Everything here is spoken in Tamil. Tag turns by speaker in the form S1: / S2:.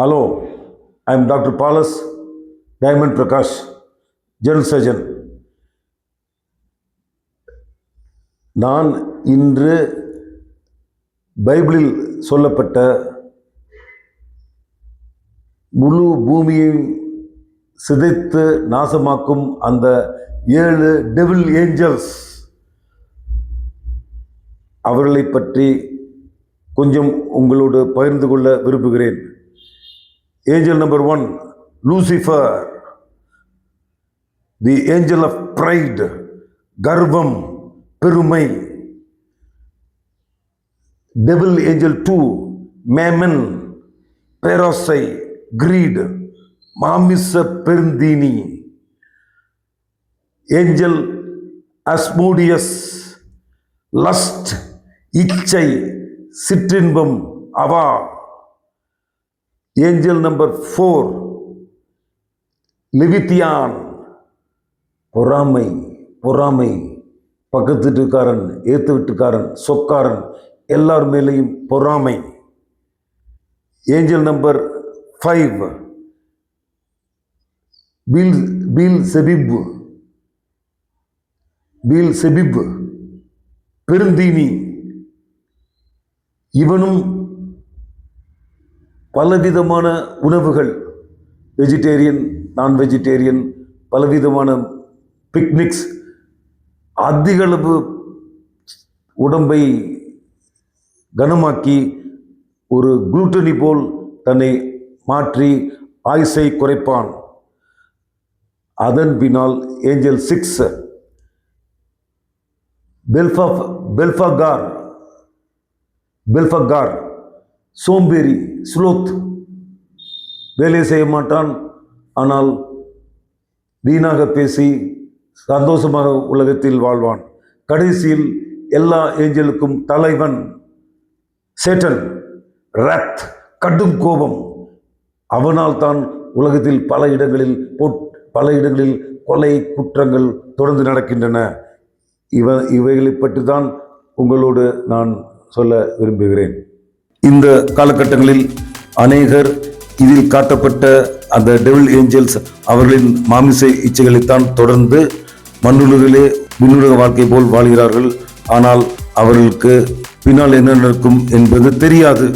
S1: Hello, I am Dr. Palas Diamond Prakash, General Surgeon. நான் இன்று பைபிளில் சொல்லப்பட்ட முழு பூமியையும் சிதைத்து நாசமாக்கும் அந்த 7 டெவில் ஏஞ்சல்ஸ் அவர்களை பற்றி கொஞ்சம் உங்களோடு பகிர்ந்து கொள்ள விரும்புகிறேன். Angel number 1, Lucifer, the angel of pride, கர்வம், பெருமை. டெவில் ஏஞ்சல் 2, மேமன், பேராசை, கிரீட், மாமிச பெருந்தீனி. ஏஞ்சல் அஸ்மோடியஸ், லஸ்ட், இச்சை, சிற்றின்பம், அவா. ஏஞ்சல் நம்பர் 4, லெவித்தியான், பொறாமை, பக்கத்து வீட்டுக்காரன், ஏத்து வீட்டுக்காரன், சொக்காரன், எல்லார் மேலேயும் பொறாமை. Angel number 5, பீல்செபிப், பெருந்தீனி. இவனும் பலவிதமான உணவுகள், வெஜிடேரியன், நான் வெஜிடேரியன், பலவிதமான பிக்னிக்ஸ், அதிகளவு உடம்பை கனமாக்கி ஒரு குளுட்டனி போல் தன்னை மாற்றி ஆயுசை குறைப்பான். அதன் பின்னால் ஏஞ்சல் 6, பெல்ஃபகார், சோம்பேறி, ஸ்லோத், வேலை செய்ய மாட்டான், ஆனால் வீணாக பேசி சந்தோஷமாக உலகத்தில் வாழ்வான். கடைசியில் எல்லா ஏஞ்சலுக்கும் தலைவன் சேட்டன், ரத், கடும் கோபம். அவனால் தான் உலகத்தில் பல இடங்களில் கொலை குற்றங்கள் தொடர்ந்து நடக்கின்றன. இவைகளை பற்றி தான் உங்களோடு நான் சொல்ல விரும்புகிறேன். இந்த காலகட்டங்களில் அநேகர் இதில் காட்டப்பட்ட அந்த டெவில் ஏஞ்சல்ஸ் அவர்களின் மாமிச இச்சைகளைத்தான் தொடர்ந்து மண்ணுலகிலே விண்ணுலக வாழ்க்கை போல் வாழ்கிறார்கள். ஆனால் அவர்களுக்கு பின்னால் என்ன நடக்கும் என்பது தெரியாது.